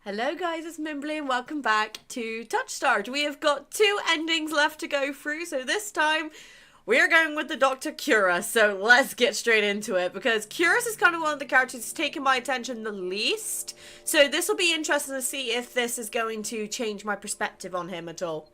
Hello guys, it's Mimberly and welcome back to Touchstarved. We have got 2 endings left to go through, so this time we're going with the Dr. Kuras. So let's get straight into it, because Kuras is kind of one of the characters who's taken my attention the least. So this will be interesting to see if this is going to change my perspective on him at all.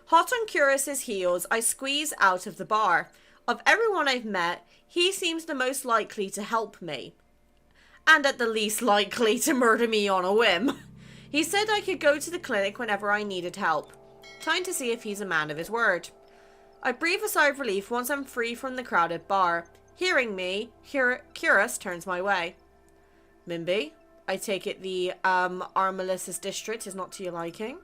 Hot on Kuras' heels, I squeeze out of the bar. Of everyone I've met, he seems the most likely to help me. And at the least likely to murder me on a whim. He said I could go to the clinic whenever I needed help. Time to see if he's a man of his word. I breathe a sigh of relief once I'm free from the crowded bar. Hearing me, Kuras turns my way. Mimby, I take it the Armalisis district is not to your liking?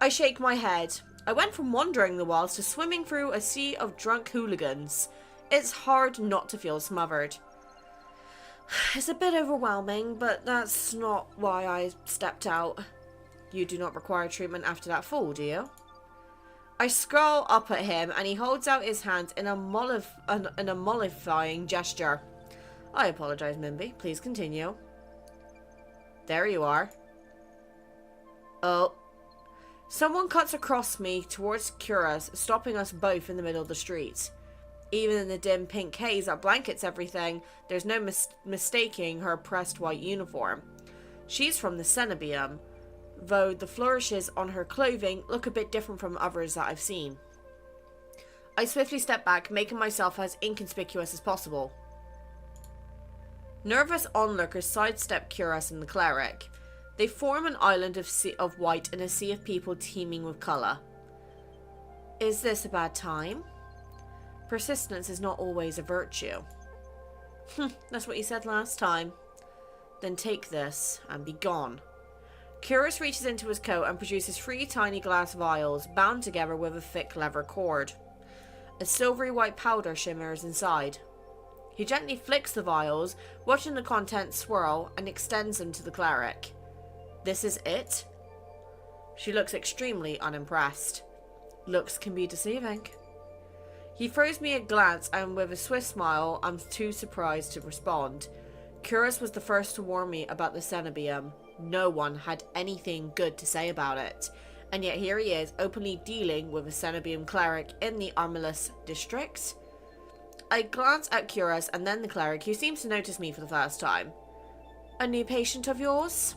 I shake my head. I went from wandering the wilds to swimming through a sea of drunk hooligans. It's hard not to feel smothered. It's a bit overwhelming, but that's not why I stepped out. You do not require treatment after that fall, do you? I scroll up at him and he holds out his hands in a mollifying gesture. I apologize, Mimby. Please continue. There you are. Oh. Someone cuts across me towards Kuras, stopping us both in the middle of the street. Even in the dim pink haze that blankets everything, there's no mistaking her pressed white uniform. She's from the Cenobium, though the flourishes on her clothing look a bit different from others that I've seen. I swiftly step back, making myself as inconspicuous as possible. Nervous onlookers sidestep Kuras and the cleric. They form an island of white in a sea of people teeming with colour. Is this a bad time? Persistence is not always a virtue. That's what you said last time. Then take this and be gone. Kuras reaches into his coat and produces 3 tiny glass vials bound together with a thick leather cord. A silvery white powder shimmers inside. He gently flicks the vials, watching the contents swirl, and extends them to the cleric. This is it? She looks extremely unimpressed. Looks can be deceiving. He throws me a glance and with a swift smile, I'm too surprised to respond. Kuras was the first to warn me about the Cenobium. No one had anything good to say about it. And yet here he is, openly dealing with a Cenobium cleric in the Armalisis district. I glance at Kuras and then the cleric, who seems to notice me for the first time. A new patient of yours?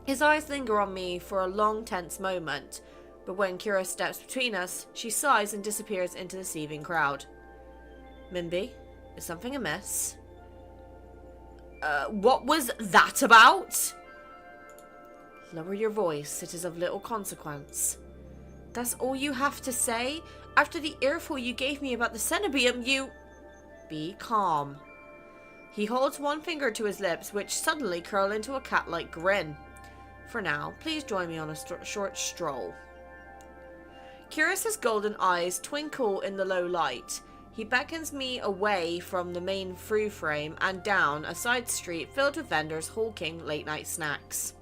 His eyes linger on me for a long, tense moment. But when Kuras steps between us, she sighs and disappears into the seething crowd. Mimby, is something amiss? What was that about? Lower your voice, it is of little consequence. That's all you have to say? After the earful you gave me about the Cenobium, you... Be calm. He holds one finger to his lips, which suddenly curl into a cat-like grin. For now, please join me on a short stroll. Kuras' golden eyes twinkle in the low light. He beckons me away from the main through frame and down a side street filled with vendors hawking late-night snacks.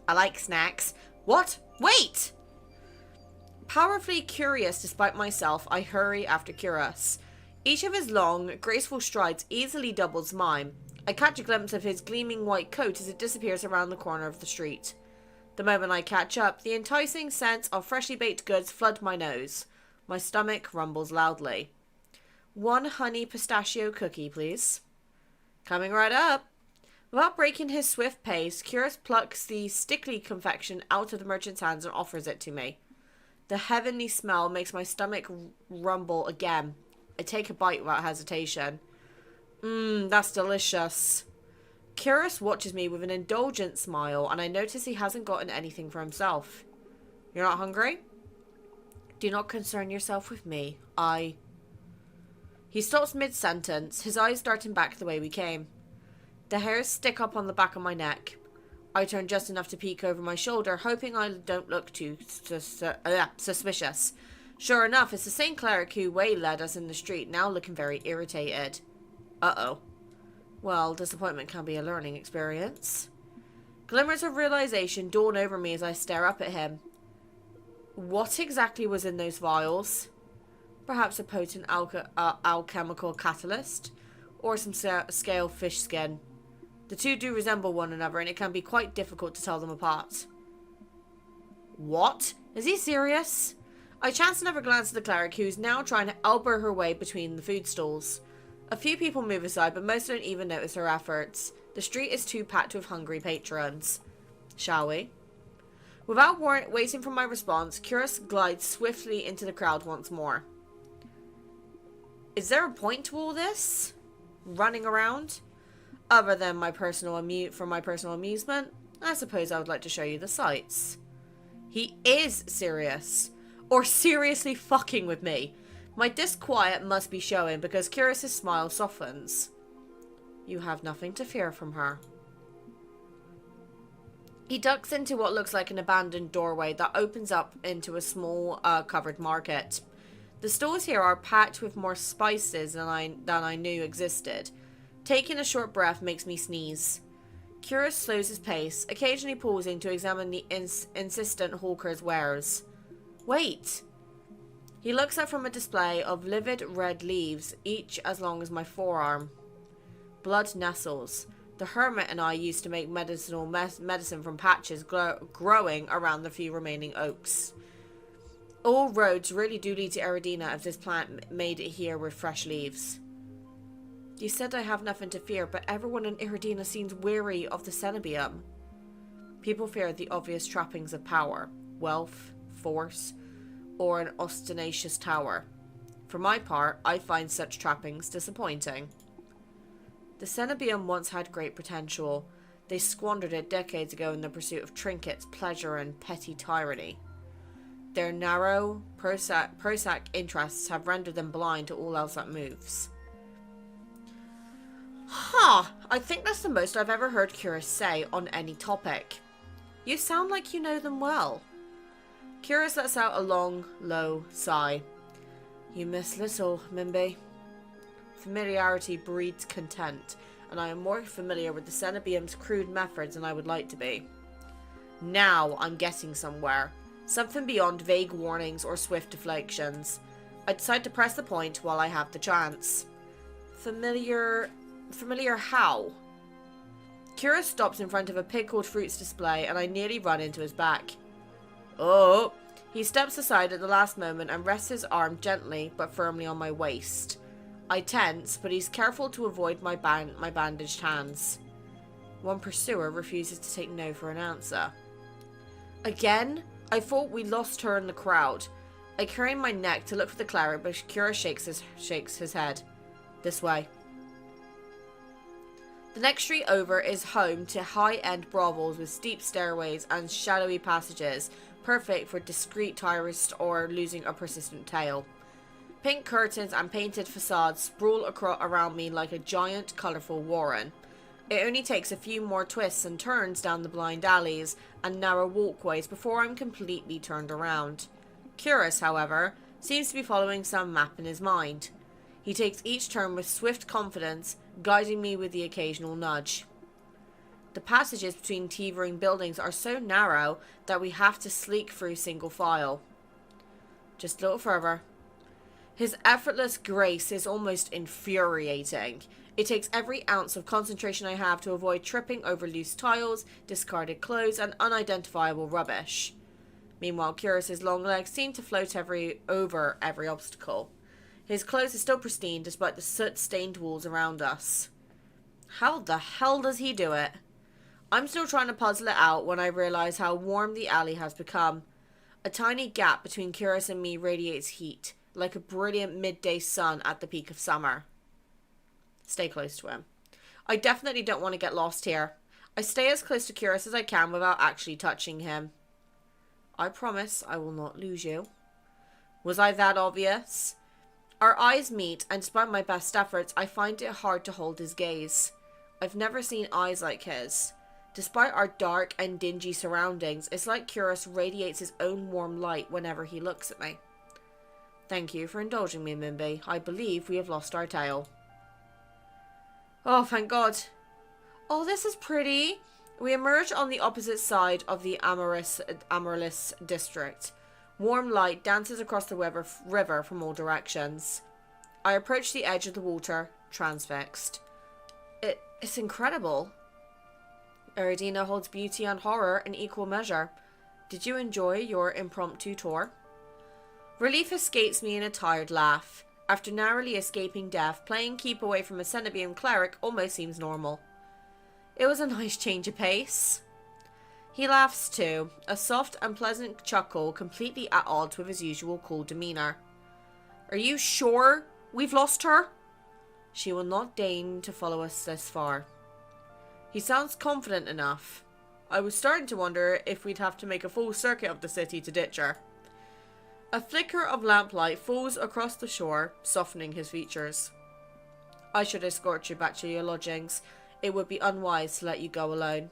I like snacks. What? Wait! Powerfully curious despite myself, I hurry after Kuras. Each of his long, graceful strides easily doubles mine. I catch a glimpse of his gleaming white coat as it disappears around the corner of the street. The moment I catch up, the enticing scents of freshly baked goods flood my nose. My stomach rumbles loudly. 1 honey pistachio cookie, please. Coming right up. Without breaking his swift pace, Kuras plucks the sticky confection out of the merchant's hands and offers it to me. The heavenly smell makes my stomach rumble again. I take a bite without hesitation. That's delicious. Kuras watches me with an indulgent smile, and I notice he hasn't gotten anything for himself. You're not hungry? Do not concern yourself with me. He stops mid-sentence, his eyes darting back the way we came. The hairs stick up on the back of my neck. I turn just enough to peek over my shoulder, hoping I don't look too suspicious. Sure enough, it's the same cleric who waylaid us in the street, now looking very irritated. Uh-oh. Well, disappointment can be a learning experience. Glimmers of realization dawn over me as I stare up at him. What exactly was in those vials? Perhaps a potent alchemical catalyst? Or some scale fish skin. The two do resemble one another, and it can be quite difficult to tell them apart. What? Is he serious? I chance another glance at the cleric, who is now trying to elbow her way between the food stalls. A few people move aside, but most don't even notice her efforts. The street is too packed with hungry patrons. Shall we? Without waiting for my response, Kuras glides swiftly into the crowd once more. Is there a point to all this? Running around? Other than my personal amusement, I suppose I would like to show you the sights. He is serious. Or seriously fucking with me. My disquiet must be showing because Kuras' smile softens. You have nothing to fear from her. He ducks into what looks like an abandoned doorway that opens up into a small covered market. The stores here are packed with more spices than I knew existed. Taking a short breath makes me sneeze. Kuras slows his pace, occasionally pausing to examine the insistent hawker's wares. Wait! He looks up from a display of livid red leaves, each as long as my forearm. Blood nestles. The hermit and I used to make medicine from patches growing around the few remaining oaks. All roads really do lead to Eridina if this plant made it here with fresh leaves. You said I have nothing to fear, but everyone in Eridina seems weary of the cenobium. People fear the obvious trappings of power, wealth, force, or an ostentatious tower. For my part, I find such trappings disappointing. The cenobium once had great potential. They squandered it decades ago in the pursuit of trinkets, pleasure, and petty tyranny. Their narrow, prosac interests have rendered them blind to all else that moves. I think that's the most I've ever heard Kuras say on any topic. You sound like you know them well. Kuras lets out a long, low sigh. You miss little, Mimby. Familiarity breeds content, and I am more familiar with the cenobium's crude methods than I would like to be. Now I'm getting somewhere. Something beyond vague warnings or swift deflections. I decide to press the point while I have the chance. Familiar how? Kuras stops in front of a pickled fruits display, and I nearly run into his back. Oh! He steps aside at the last moment and rests his arm gently but firmly on my waist. I tense, but he's careful to avoid my bandaged hands. One pursuer refuses to take no for an answer. Again? I thought we lost her in the crowd. I crane my neck to look for the cleric, but Kuras shakes his head. This way. The next street over is home to high-end brothels with steep stairways and shadowy passages, perfect for discreet tourists or losing a persistent tail. Pink curtains and painted facades sprawl around me like a giant, colourful warren. It only takes a few more twists and turns down the blind alleys and narrow walkways before I'm completely turned around. Kuras, however, seems to be following some map in his mind. He takes each turn with swift confidence, guiding me with the occasional nudge. The passages between teetering buildings are so narrow that we have to sleek through single file. Just a little further. His effortless grace is almost infuriating. It takes every ounce of concentration I have to avoid tripping over loose tiles, discarded clothes, and unidentifiable rubbish. Meanwhile, Kuras' long legs seem to float over every obstacle. His clothes are still pristine despite the soot-stained walls around us. How the hell does he do it? I'm still trying to puzzle it out when I realize how warm the alley has become. A tiny gap between Kuras and me radiates heat, like a brilliant midday sun at the peak of summer. Stay close to him. I definitely don't want to get lost here. I stay as close to Kuras as I can without actually touching him. I promise I will not lose you. Was I that obvious? Our eyes meet, and despite my best efforts, I find it hard to hold his gaze. I've never seen eyes like his. Despite our dark and dingy surroundings, it's like Kuras radiates his own warm light whenever he looks at me. Thank you for indulging me, Mimby. I believe we have lost our tail. Oh, thank God. Oh, this is pretty. We emerge on the opposite side of the Amaryllis district. Warm light dances across the river from all directions. I approach the edge of the water, transfixed. It's incredible. Eridina holds beauty and horror in equal measure. Did you enjoy your impromptu tour? Relief escapes me in a tired laugh. After narrowly escaping death, playing keep away from a Cenobium cleric almost seems normal. It was a nice change of pace. He laughs too, a soft and pleasant chuckle completely at odds with his usual cool demeanour. Are you sure we've lost her? She will not deign to follow us this far. He sounds confident enough. I was starting to wonder if we'd have to make a full circuit of the city to ditch her. A flicker of lamplight falls across the shore, softening his features. I should escort you back to your lodgings. It would be unwise to let you go alone.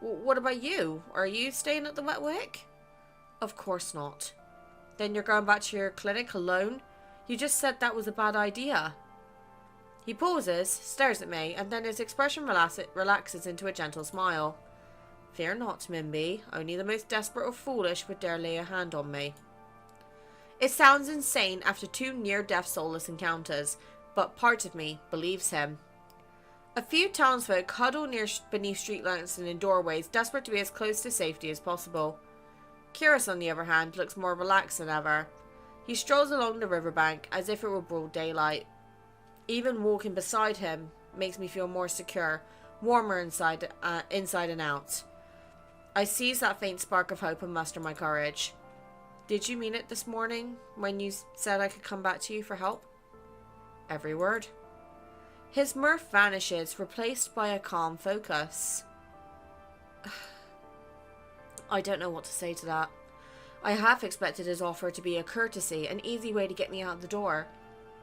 What about you? Are you staying at the Wetwick? Of course not. Then you're going back to your clinic alone? You just said that was a bad idea. He pauses, stares at me, and then his expression relaxes into a gentle smile. Fear not, Mimby. Only the most desperate or foolish would dare lay a hand on me. It sounds insane after 2 near-death soulless encounters, but part of me believes him. A few townsfolk huddle beneath street lamps and in doorways, desperate to be as close to safety as possible. Kuras, on the other hand, looks more relaxed than ever. He strolls along the riverbank as if it were broad daylight. Even walking beside him makes me feel more secure, warmer inside and out. I seize that faint spark of hope and muster my courage. Did you mean it this morning when you said I could come back to you for help? Every word. His mirth vanishes, replaced by a calm focus. I don't know what to say to that. I half expected his offer to be a courtesy, an easy way to get me out the door.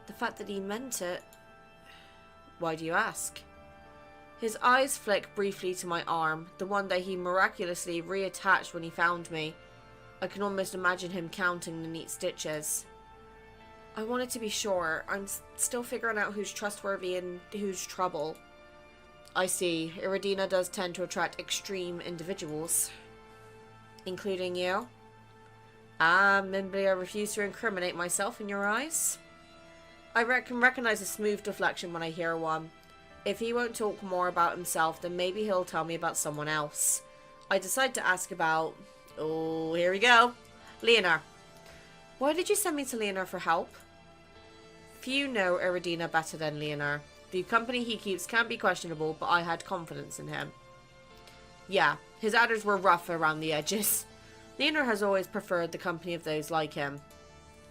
The fact that he meant it... Why do you ask? His eyes flick briefly to my arm, the one that he miraculously reattached when he found me. I can almost imagine him counting the neat stitches. I wanted to be sure. I'm still figuring out who's trustworthy and who's trouble. I see. Eridina does tend to attract extreme individuals. Including you? Ah, Mimberly, I refuse to incriminate myself in your eyes. I can recognize a smooth deflection when I hear one. If he won't talk more about himself, then maybe he'll tell me about someone else. I decide to ask about... Oh, here we go. Leonor. Why did you send me to Leonor for help? Few know Eridina better than Leonor. The company he keeps can be questionable, but I had confidence in him. Yeah, his adders were rough around the edges. Leonor has always preferred the company of those like him.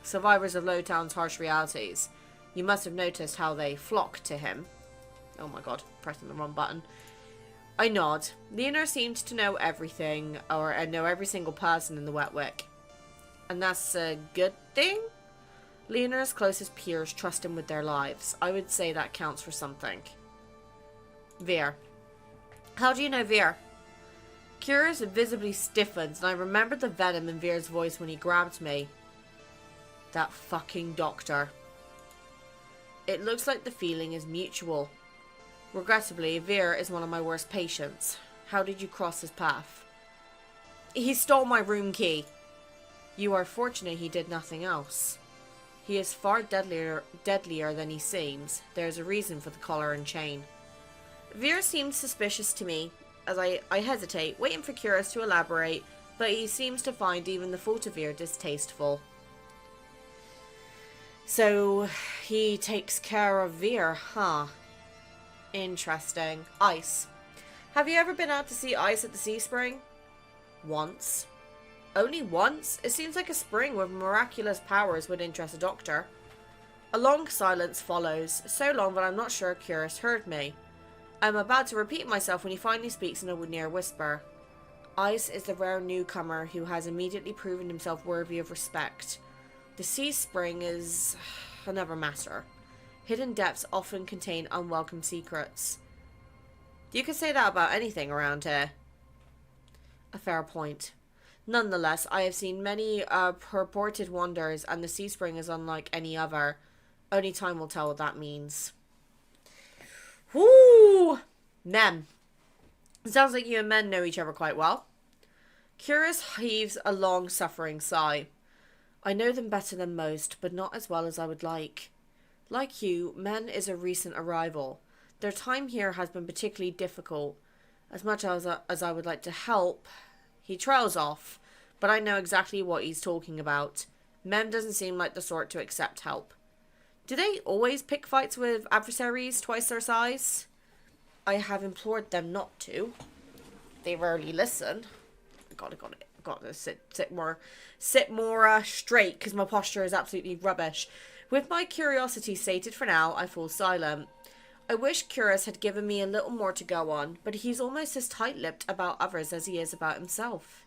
Survivors of Lowtown's harsh realities. You must have noticed how they flock to him. Oh my god, pressing the wrong button. I nod. Leonor seemed to know everything, or know every single person in the Wetwick. And that's a good thing? Leonor's closest peers trust him with their lives. I would say that counts for something. Veer. How do you know Veer? Kuras visibly stiffens, and I remember the venom in Veer's voice when he grabbed me. That fucking doctor. It looks like the feeling is mutual. Regrettably, Veer is one of my worst patients. How did you cross his path? He stole my room key. You are fortunate he did nothing else. He is far deadlier than he seems. There is a reason for the collar and chain. Veer seems suspicious to me, as I hesitate, waiting for Kuras to elaborate, but he seems to find even the thought of Veer distasteful. So, he takes care of Veer, huh? Interesting. Ice. Have you ever been out to see Ice at the sea spring? Once. Only once? It seems like a spring with miraculous powers would interest a doctor. A long silence follows, so long that I'm not sure Kuras heard me. I'm about to repeat myself when he finally speaks in a near whisper. Ice is the rare newcomer who has immediately proven himself worthy of respect. The sea spring is another matter. Hidden depths often contain unwelcome secrets. You could say that about anything around here. A fair point. Nonetheless, I have seen many purported wonders, and the sea spring is unlike any other. Only time will tell what that means. Whoo! Men. It sounds like you and men know each other quite well. Kuras heaves a long, suffering sigh. I know them better than most, but not as well as I would like. Like you, Men is a recent arrival. Their time here has been particularly difficult. As much as I would like to help, he trails off, but I know exactly what he's talking about. Mem doesn't seem like the sort to accept help. Do they always pick fights with adversaries twice their size? I have implored them not to. They rarely listen. Gotta sit more straight because my posture is absolutely rubbish. With my curiosity sated for now, I fall silent. I wish Kuras had given me a little more to go on, but he's almost as tight-lipped about others as he is about himself.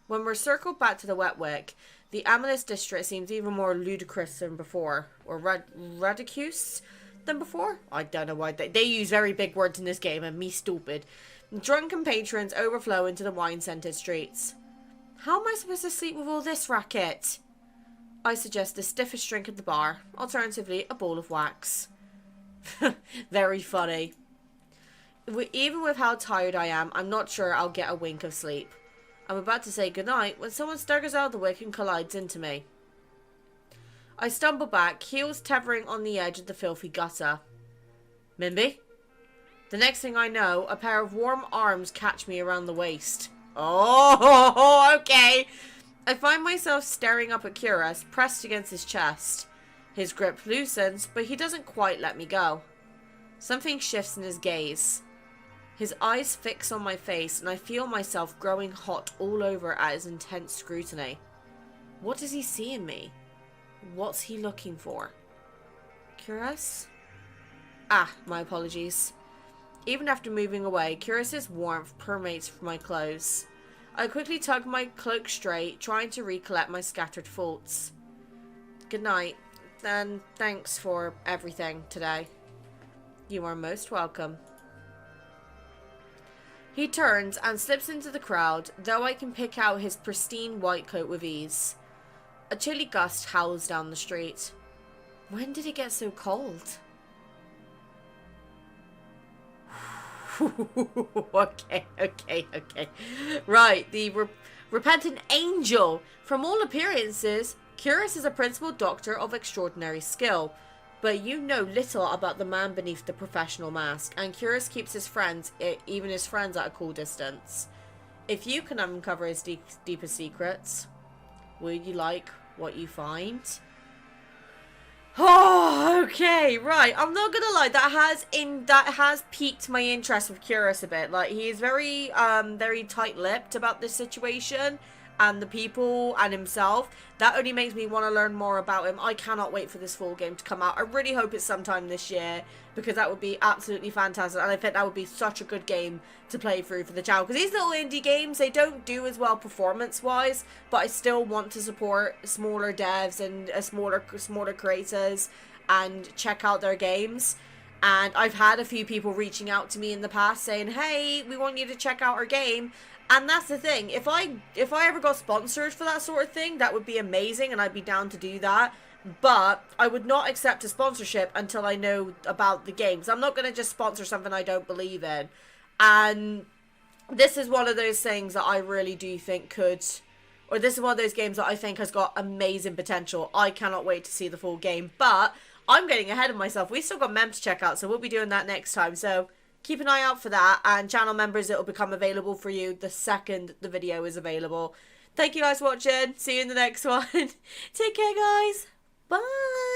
When we're circled back to the Wetwick, the Amethyst district seems even more ludicrous than before, or radicus than before. I don't know why they use very big words in this game, and me stupid. Drunken patrons overflow into the wine-scented streets. How am I supposed to sleep with all this racket? I suggest the stiffest drink at the bar, alternatively a ball of wax. Very funny. Even with how tired I am, I'm not sure I'll get a wink of sleep. I'm about to say goodnight when someone staggers out of the wick and collides into me. I stumble back, heels tethering on the edge of the filthy gutter. Mimby? The next thing I know, a pair of warm arms catch me around the waist. Oh, okay. I find myself staring up at Kuras, pressed against his chest. His grip loosens, but he doesn't quite let me go. Something shifts in his gaze. His eyes fix on my face, and I feel myself growing hot all over at his intense scrutiny. What does he see in me? What's he looking for? Kuras? Ah, my apologies. Even after moving away, Kuras' warmth permeates my clothes. I quickly tug my cloak straight, trying to recollect my scattered thoughts. Good night, and thanks for everything today. You are most welcome. He turns and slips into the crowd, though I can pick out his pristine white coat with ease. A chilly gust howls down the street. When did it get so cold? Okay. Right, the repentant angel. From all appearances, Kuras is a principal doctor of extraordinary skill, but you know little about the man beneath the professional mask, and Kuras keeps his friends, even his friends, at a cool distance. If you can uncover his deepest secrets, will you like what you find? Oh, okay, right. I'm not gonna lie, that has piqued my interest with Kuras a bit. Like, he is very tight-lipped about this situation and the people and himself. That only makes me want to learn more about him. I cannot wait for this full game to come out. I really hope it's sometime this year, because that would be absolutely fantastic, and I think that would be such a good game to play through for the channel, because these little indie games, they don't do as well performance-wise, but I still want to support smaller devs and smaller creators and check out their games. And I've had a few people reaching out to me in the past saying, hey, we want you to check out our game. And that's the thing, if I ever got sponsored for that sort of thing, that would be amazing, and I'd be down to do that. But I would not accept a sponsorship until I know about the games. I'm not going to just sponsor something I don't believe in. And this is one of those things that I really do think could, or this is one of those games that I think has got amazing potential. I cannot wait to see the full game, but I'm getting ahead of myself. We've still got Mem to check out, so we'll be doing that next time. So keep an eye out for that, and channel members, it will become available for you the second the video is available. Thank you guys for watching. See you in the next one. Take care, guys. Bye.